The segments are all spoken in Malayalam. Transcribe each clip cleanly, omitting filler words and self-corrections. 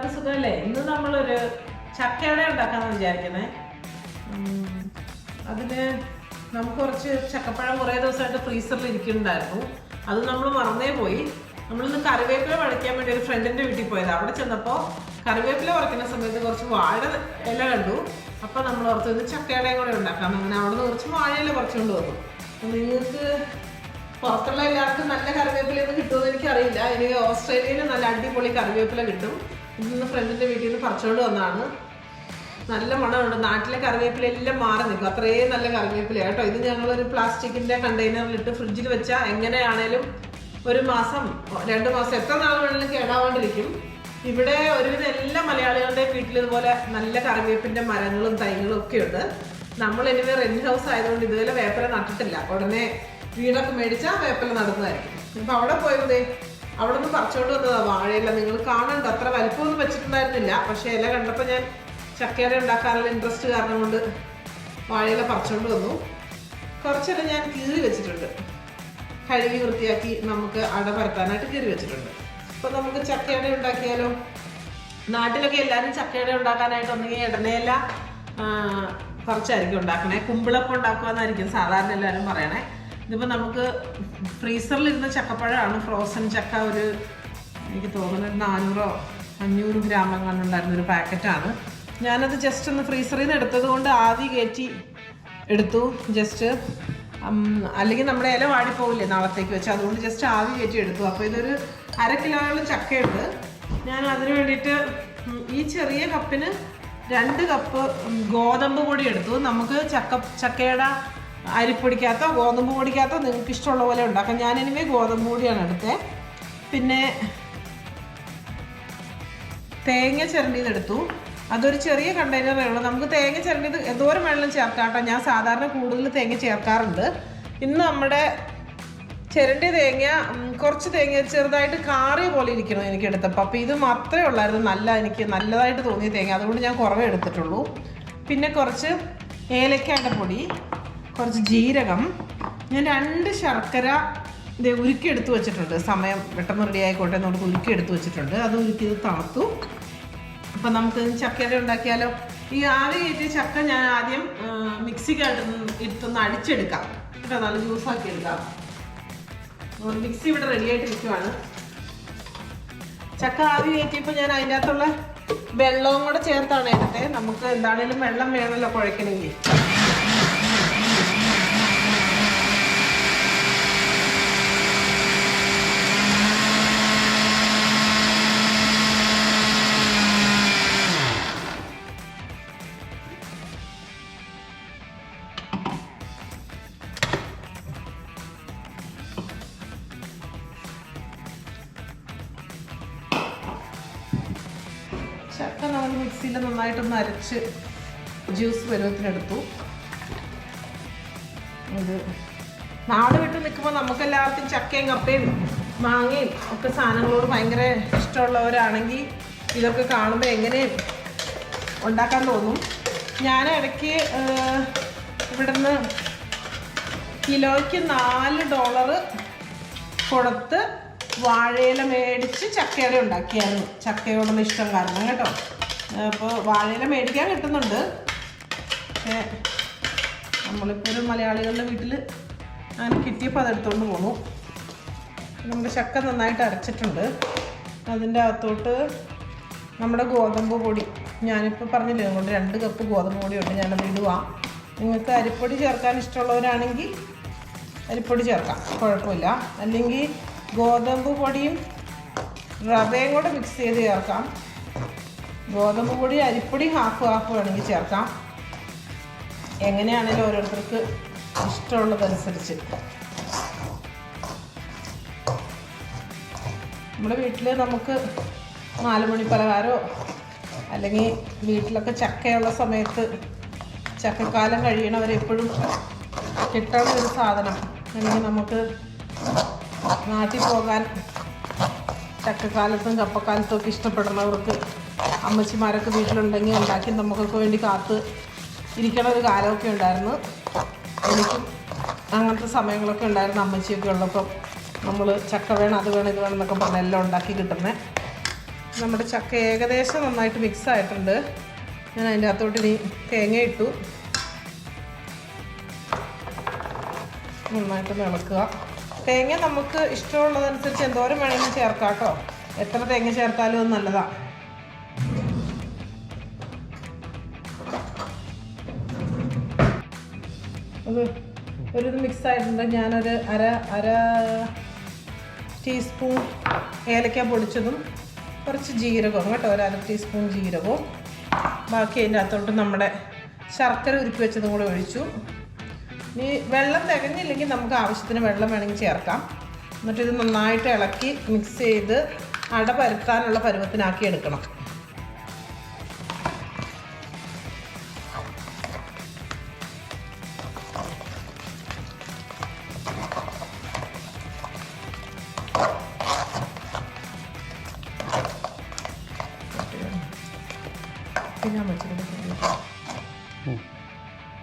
എല്ലാവർക്കും സുഖമല്ലേ? ഇന്ന് നമ്മളൊരു ചക്കയുടെ ഉണ്ടാക്കാമെന്ന് വിചാരിക്കുന്നത്. അതിന് നമുക്ക് കുറച്ച് ചക്കപ്പഴം കുറേ ദിവസമായിട്ട് ഫ്രീസറിൽ ഇരിക്കുന്നുണ്ടായിരുന്നു. അത് നമ്മൾ മറന്നേ പോയി. നമ്മളിന്ന് കറിവേപ്പില പറിക്കാൻ വേണ്ടി ഒരു ഫ്രണ്ടിൻ്റെ വീട്ടിൽ പോയത്. അവിടെ ചെന്നപ്പോൾ കറിവേപ്പില പറിക്കുന്ന സമയത്ത് കുറച്ച് വാഴ ഇല കണ്ടു. അപ്പോൾ നമ്മൾ ഓർത്ത് ഇത് ചക്കയുടെയും കൂടെ ഉണ്ടാക്കാം. അങ്ങനെ അവിടെ നിന്ന് കുറച്ച് വാഴയില പറിച്ചുകൊണ്ട് വന്നു. നിങ്ങൾക്ക് പുറത്തുള്ള എല്ലാവർക്കും നല്ല കറിവേപ്പിലയൊന്നും കിട്ടുമെന്ന് എനിക്കറിയില്ല. എനിക്ക് ഓസ്ട്രേലിയയിൽ നല്ല അടിപൊളി കറിവേപ്പില കിട്ടും. ഇന്ന് ഫ്രണ്ടിൻ്റെ വീട്ടിൽ നിന്ന് പറിച്ചുകൊണ്ട് വന്നതാണ്. നല്ല മണമുണ്ട്. നാട്ടിലെ കറിവേപ്പില എല്ലാം മാറി നിൽക്കും. അത്രയും നല്ല കറിവേപ്പില കേട്ടോ. ഇത് ഞങ്ങളൊരു പ്ലാസ്റ്റിക്കിൻ്റെ കണ്ടെയ്നറിലിട്ട് ഫ്രിഡ്ജിൽ വെച്ചാൽ എങ്ങനെയാണേലും 1 മാസം 2 മാസം എത്ര നാൾ വേണമെങ്കിലും കേടാവാണ്ടിരിക്കും. ഇവിടെ ഒരുവിധം എല്ലാ മലയാളികളുടെയും വീട്ടിൽ ഇതുപോലെ നല്ല കറിവേപ്പിൻ്റെ മരങ്ങളും തൈകളും ഒക്കെ ഉണ്ട്. നമ്മൾ എനിവേ റെന്റ് ഹൗസ് ആയതുകൊണ്ട് ഇതുപോലെ വേപ്പില നട്ടിട്ടില്ല. ഉടനെ വീടൊക്കെ മേടിച്ചാൽ വേപ്പില നടുന്നതായിരിക്കും. ഇപ്പം അവിടെ പോയതേ അവിടെ നിന്ന് പറിച്ചുകൊണ്ട് വന്നതാണ് വാഴയില. നിങ്ങൾ കാണണ്ട, അത്ര വലിപ്പമൊന്നും വെച്ചിട്ടുണ്ടായിരുന്നില്ല. പക്ഷേ ഇല കണ്ടപ്പോൾ ഞാൻ ചക്കയുടെ ഉണ്ടാക്കാനുള്ള ഇൻട്രസ്റ്റ് കാരണം കൊണ്ട് വാഴയില പറിച്ചുകൊണ്ട് വന്നു. കുറച്ചെല്ലാം ഞാൻ കീറി വെച്ചിട്ടുണ്ട്. കഴുകി വൃത്തിയാക്കി നമുക്ക് അട പരത്താനായിട്ട് കീറി വെച്ചിട്ടുണ്ട്. അപ്പോൾ നമുക്ക് ചക്കയുടെ ഉണ്ടാക്കിയാലോ? നാട്ടിലൊക്കെ എല്ലാവരും ചക്കയുടെ ഉണ്ടാക്കാനായിട്ട് ഒന്നെങ്കിൽ ഇടനയില കുറച്ചായിരിക്കും ഉണ്ടാക്കണേ. കുമ്പിളപ്പം ഉണ്ടാക്കുമെന്നായിരിക്കും സാധാരണ എല്ലാവരും പറയണേ. ഇതിപ്പോൾ നമുക്ക് ഫ്രീസറിലിരുന്ന ചക്കപ്പഴമാണ്. ഫ്രോസൺ ചക്ക ഒരു എനിക്ക് തോന്നുന്നു 400-500 ഗ്രാം കണ്ടുണ്ടായിരുന്ന ഒരു പാക്കറ്റാണ്. ഞാനത് ജസ്റ്റ് ഒന്ന് ഫ്രീസറിൽ നിന്ന് എടുത്തത് കൊണ്ട് ആവി കയറ്റി എടുത്തു. ജസ്റ്റ് അല്ലെങ്കിൽ നമ്മുടെ ഇല വാടിപ്പോവില്ലേ നാളത്തേക്ക് വെച്ച്, അതുകൊണ്ട് ജസ്റ്റ് ആവി കയറ്റി എടുത്തു. അപ്പോൾ ഇതൊരു 1/2 കിലോയോളം ചക്കയുണ്ട്. ഞാൻ അതിന് വേണ്ടിയിട്ട് ഈ ചെറിയ കപ്പിന് 2 കപ്പ് ഗോതമ്പ് പൊടി എടുത്തു. നമുക്ക് ചക്കയുടെ അരിപ്പൊടിക്കകത്തോ ഗോതമ്പ് പൊടിക്കകത്തോ നിങ്ങൾക്ക് ഇഷ്ടമുള്ള പോലെ ഉണ്ടാക്കാം. ഞാനിനിമേ ഗോതമ്പ് പൊടിയാണ് എടുത്തത്. പിന്നെ തേങ്ങ ചിരണ്ടിയതെടുത്തു. അതൊരു ചെറിയ കണ്ടെയ്നറേ ഉള്ളൂ. നമുക്ക് തേങ്ങ ചിരണ്ടിയത് എന്തോരം വെള്ളം ചേർക്കാം കേട്ടോ. ഞാൻ സാധാരണ കൂടുതൽ തേങ്ങ ചേർക്കാറുണ്ട്. ഇന്ന് നമ്മുടെ ചിരണ്ടിയ തേങ്ങ കുറച്ച് തേങ്ങ ചെറുതായിട്ട് കാറിയ പോലെ ഇരിക്കണം എനിക്ക് എടുത്തപ്പോൾ. അപ്പോൾ ഇത് മാത്രമേ ഉള്ളായിരുന്നു എനിക്ക് നല്ലതായിട്ട് തോന്നിയ തേങ്ങ. അതുകൊണ്ട് ഞാൻ കുറവേ എടുത്തിട്ടുള്ളൂ. പിന്നെ കുറച്ച് ഏലക്കായുടെ പൊടി, കുറച്ച് ജീരകം, ഞാൻ 2 ശർക്കര ഇത് ഉരുക്കിയെടുത്ത് വെച്ചിട്ടുണ്ട്. സമയം പെട്ടെന്ന് റെഡി ആയിക്കോട്ടെ എന്നോട് ഉരുക്കിയെടുത്ത് വെച്ചിട്ടുണ്ട്. അത് ഉരുക്കിയത് തണുത്തു. അപ്പം നമുക്ക് ചക്കയുടെ ഉണ്ടാക്കിയാലോ? ഈ ആവി കയറ്റിയ ചക്ക ഞാൻ ആദ്യം മിക്സിക്കകത്ത് ഇട്ടൊന്ന് അടിച്ചെടുക്കാം കേട്ടോ. നല്ല ജ്യൂസാക്കി എടുക്കാം. മിക്സി ഇവിടെ റെഡി ആയിട്ട് ഇരിക്കുവാണ്. ചക്ക ആവി കയറ്റിയപ്പോൾ ഞാൻ അതിൻ്റെ അകത്തുള്ള വെള്ളവും കൂടെ ചേർത്താണ് എടുത്തത്. നമുക്ക് എന്താണേലും വെള്ളം വേണമല്ലോ കുഴക്കണമെങ്കിൽ. ചക്ക നമ്മൾ മിക്സിയിൽ നന്നായിട്ടൊന്ന് അരച്ച് ജ്യൂസ് പരുവത്തിനെടുത്തു. ഇത് നാട് വിട്ട് നിൽക്കുമ്പോൾ നമുക്കെല്ലാവർക്കും ചക്കയും കപ്പയും മാങ്ങയും ഒക്കെ സാധനങ്ങളോട് ഭയങ്കര ഇഷ്ടമുള്ളവരാണെങ്കിൽ ഇതൊക്കെ കാണുമ്പോൾ എങ്ങനെയും ഉണ്ടാക്കാൻ തോന്നും. ഞാൻ ഇടയ്ക്ക് ഇവിടുന്ന് കിലോയ്ക്ക് $4 കൊടുത്ത് വാഴയില മേടിച്ച് ചക്കയുടെ ഉണ്ടാക്കിയായിരുന്നു. ചക്കയോടുള്ള ഇഷ്ടം കാരണം കേട്ടോ. അപ്പോൾ വാഴയില മേടിക്കാൻ കിട്ടുന്നുണ്ട്. പക്ഷേ നമ്മളിപ്പോൾ ഒരു മലയാളികളുടെ വീട്ടിൽ അങ്ങനെ കിട്ടിയപ്പോൾ അതെടുത്തുകൊണ്ട് പോന്നു. നമ്മുടെ ചക്ക നന്നായിട്ട് അരച്ചിട്ടുണ്ട്. അതിൻ്റെ അകത്തോട്ട് നമ്മുടെ ഗോതമ്പ് പൊടി, ഞാനിപ്പോൾ പറഞ്ഞില്ലേ അതുകൊണ്ട് 2 കപ്പ് ഗോതമ്പ് പൊടിയുണ്ട്. ഞാനത് ഇടുക. നിങ്ങൾക്ക് അരിപ്പൊടി ചേർക്കാൻ ഇഷ്ടമുള്ളവരാണെങ്കിൽ അരിപ്പൊടി ചേർക്കാം, കുഴപ്പമില്ല. അല്ലെങ്കിൽ ഗോതമ്പ് പൊടിയും റവയും കൂടെ മിക്സ് ചെയ്ത് ചേർക്കാം. ഗോതമ്പ് പൊടി അരിപ്പൊടി ഹാഫ് വേണമെങ്കിൽ ചേർക്കാം. എങ്ങനെയാണെങ്കിലും ഓരോരുത്തർക്ക് ഇഷ്ടമുള്ളതനുസരിച്ച്. നമ്മുടെ വീട്ടിൽ നമുക്ക് 4 മണി പലഹാരമോ അല്ലെങ്കിൽ വീട്ടിലൊക്കെ ചക്കയുള്ള സമയത്ത് ചക്കക്കാലം കഴിയണവരെപ്പോഴും കിട്ടുന്ന ഒരു സാധനം. അല്ലെങ്കിൽ നമുക്ക് നാട്ടിൽ പോകാൻ ചക്കക്കാലത്തും കപ്പക്കാലത്തും ഒക്കെ ഇഷ്ടപ്പെടുന്നവർക്ക് അമ്മച്ചിമാരൊക്കെ വീട്ടിലുണ്ടെങ്കിൽ ഉണ്ടാക്കി നമുക്കൊക്കെ വേണ്ടി കാത്ത് ഇരിക്കണ ഒരു കാലമൊക്കെ ഉണ്ടായിരുന്നു. എനിക്കും അങ്ങനത്തെ സമയങ്ങളൊക്കെ ഉണ്ടായിരുന്നു. അമ്മച്ചിയൊക്കെ ഉള്ളപ്പം നമ്മൾ ചക്ക വേണം, അത് വേണം, ഇത് വേണം എന്നൊക്കെ പറഞ്ഞ് എല്ലാം ഉണ്ടാക്കി കിട്ടുന്നത്. നമ്മുടെ ചക്ക ഏകദേശം നന്നായിട്ട് മിക്സ് ആയിട്ടുണ്ട്. ഞാൻ അതിൻ്റെ അകത്തോട്ട് ഇനി തേങ്ങ ഇട്ടു. നന്നായിട്ടൊന്ന് ഇളക്കുക. തേങ്ങ നമുക്ക് ഇഷ്ടമുള്ളതനുസരിച്ച് എന്തോരം വേണമെങ്കിലും ചേർക്കാം കേട്ടോ. എത്ര തേങ്ങ ചേർത്താലും അത് നല്ലതാണ്. അത് ഒരു മിക്സ് ആയിട്ടുണ്ട്. ഞാനൊരു അര ടീസ്പൂൺ ഏലക്ക പൊടിച്ചതും കുറച്ച് ജീരകവും കേട്ടോ, ഒരു അര ടീസ്പൂൺ ജീരകവും, ബാക്കി അതിൻ്റെ അകത്തോട്ട് നമ്മുടെ ശർക്കര ഉരുക്കി വെച്ചതും കൂടെ ഒഴിച്ചു. ഇനി വെള്ളം തികഞ്ഞില്ലെങ്കിൽ നമുക്ക് ആവശ്യത്തിന് വെള്ളം വേണമെങ്കിൽ ചേർക്കാം. എന്നിട്ട് ഇത് നന്നായിട്ട് ഇളക്കി മിക്സ് ചെയ്ത് അട പരത്താനുള്ള പരുവത്തിനാക്കി എടുക്കണം.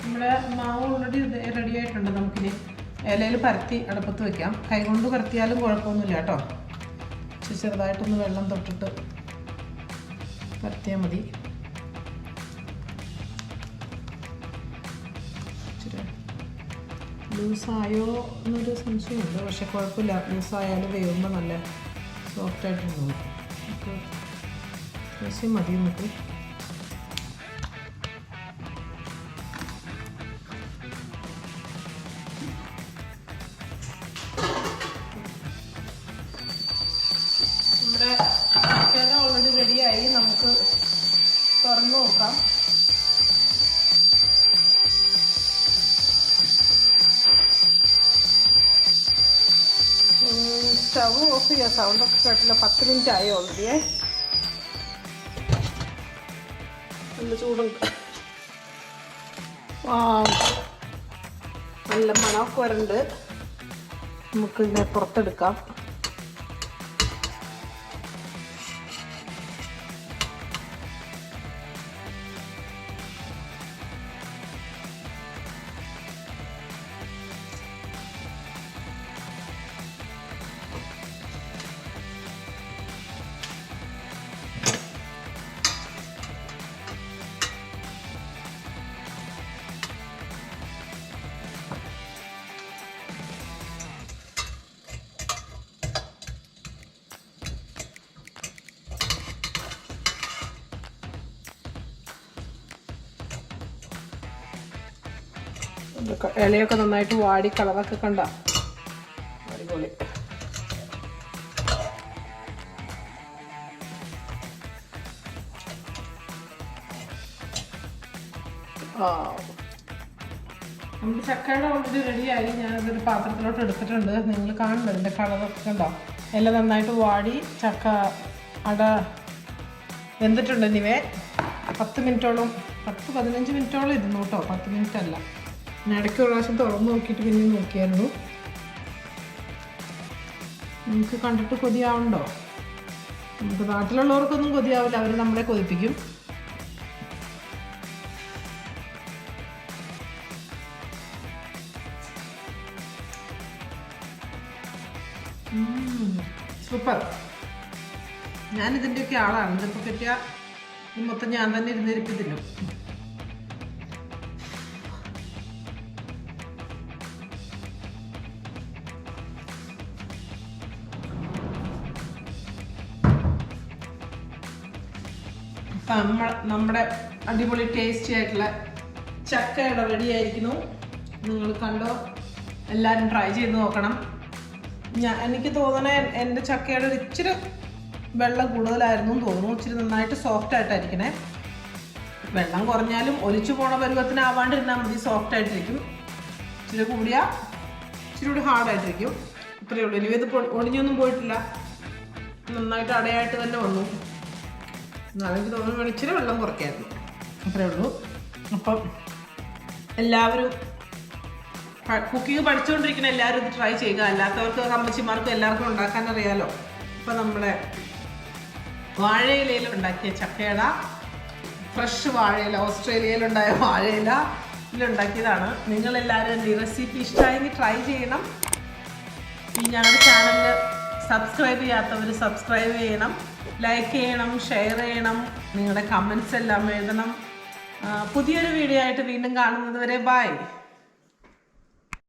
നമ്മുടെ മാവ് ഓൾറെഡി റെഡി ആയിട്ടുണ്ട്. നമുക്കിനി ഇലയിൽ പരത്തി അടുപ്പത്ത് വയ്ക്കാം. കൈകൊണ്ട് പരത്തിയാലും കുഴപ്പമൊന്നുമില്ല കേട്ടോ. ചെറുതായിട്ടൊന്ന് വെള്ളം തൊട്ടിട്ട് പരത്തിയാൽ മതി. ഇച്ചിരി ലൂസായോ എന്നൊരു സംശയമുണ്ട്, പക്ഷെ കുഴപ്പമില്ല. ലൂസായാലും വേവുമ്പോൾ നല്ല സോഫ്റ്റായിട്ടുണ്ടാവും. നമുക്ക് അത്യാവശ്യം മതി. നമുക്ക് നമ്മുടെ ചക്ക ഓൾറെഡി റെഡിയായി. നമുക്ക് തുറന്ന് നോക്കാം. സ്റ്റവ് ഓഫ് ചെയ്യാം. സൗണ്ടൊക്കെ കേട്ടില്ല. 10 മിനിറ്റ് ആയി ഓൾറെഡിയേ. നല്ല ചൂടുണ്ട്. നല്ല മണമൊക്കെ വരുന്നുണ്ട്. നമുക്ക് ഇതിനെ പുറത്തെടുക്കാം. ഇലയൊക്കെ നന്നായിട്ട് വാടി കളറൊക്കെ കണ്ട അടിപൊളി. നമ്മുടെ ചക്കയുടെ ഓൾറെഡി റെഡിയായി. ഞാനതൊരു പാത്രത്തിലോട്ട് എടുത്തിട്ടുണ്ട്. നിങ്ങൾ കാണുന്നുണ്ട് ഇതിൻ്റെ കളറൊക്കെ കണ്ടോ. എല്ലാം നന്നായിട്ട് വാടി ചക്ക അട വെന്തിട്ടുണ്ട്. ഇനിവേ 10 മിനിറ്റോളം 10-15 മിനിറ്റോളം ഇരുന്നു കേട്ടോ. 10 മിനിറ്റ് അല്ല. ഞാൻ ഇടയ്ക്ക് ഒരു പ്രാവശ്യം തുറന്ന് നോക്കിയിട്ട് പിന്നെ നോക്കിയായിരുന്നു. നമുക്ക് കണ്ടിട്ട് കൊതിയാവുണ്ടോ? നമുക്ക് നാട്ടിലുള്ളവർക്കൊന്നും കൊതിയാവില്ല. അവർ നമ്മളെ കൊതിപ്പിക്കും. സൂപ്പർ. ഞാനിതിൻ്റെയൊക്കെ ആളാണ്. ഇതിപ്പോൾ പറ്റിയ മൊത്തം ഞാൻ തന്നെ ഇരുന്നിരിപ്പിതില്ലോ. നമ്മുടെ അടിപൊളി ടേസ്റ്റി ആയിട്ടുള്ള ചക്കയുടെ റെഡി ആയിരിക്കുന്നു. നിങ്ങൾ കണ്ടോ? എല്ലാവരും ട്രൈ ചെയ്ത് നോക്കണം. എനിക്ക് തോന്നണേ എൻ്റെ ചക്കയുടെ ഒരു ഇച്ചിരി വെള്ളം കൂടുതലായിരുന്നു തോന്നുന്നു. ഇച്ചിരി നന്നായിട്ട് സോഫ്റ്റ് ആയിട്ടായിരിക്കണേ. വെള്ളം കുറഞ്ഞാലും ഒലിച്ചു പോണ പരുവത്തിനാവാണ്ടിരുന്നാൽ മതി. സോഫ്റ്റ് ആയിട്ടിരിക്കും. ഇച്ചിരി കൂടിയാൽ ഇച്ചിരി കൂടി ഹാർഡായിട്ടിരിക്കും. ഇത്രയേ ഉള്ളൂ. ഇനി ഇത് ഒടിഞ്ഞൊന്നും പോയിട്ടില്ല. നന്നായിട്ട് അടയായിട്ട് തന്നെ വന്നു. എനിക്ക് തോന്നുന്നു ഇച്ചിരി വെള്ളം കുറയ്ക്കായിരുന്നു. അത്രയേ ഉള്ളൂ. അപ്പം എല്ലാവരും കുക്കിംഗ് പഠിച്ചുകൊണ്ടിരിക്കുന്ന എല്ലാവരും ഇത് ട്രൈ ചെയ്യുക. അല്ലാത്തവർക്ക് അമ്മച്ചിമാർക്കും എല്ലാവർക്കും ഉണ്ടാക്കാൻ അറിയാലോ. ഇപ്പം നമ്മുടെ വാഴയിലയിൽ ഉണ്ടാക്കിയ ചക്കയട, ഫ്രഷ് വാഴയില, ഓസ്ട്രേലിയയിലുണ്ടായ വാഴയില ഇതിലുണ്ടാക്കിയതാണ്. നിങ്ങളെല്ലാവരും എൻ്റെ ഈ റെസിപ്പി ഇഷ്ടമായെങ്കിൽ ട്രൈ ചെയ്യണം. ഈ ഞങ്ങളുടെ ചാനലിൽ സബ്സ്ക്രൈബ് ചെയ്യാത്തവർ സബ്സ്ക്രൈബ് ചെയ്യണം, ലൈക്ക് ചെയ്യണം, ഷെയർ ചെയ്യണം, നിങ്ങളുടെ കമൻസ് എല്ലാം എഴുതണം. പുതിയൊരു വീഡിയോ ആയിട്ട് വീണ്ടും കാണുന്നത് വരെ ബൈ.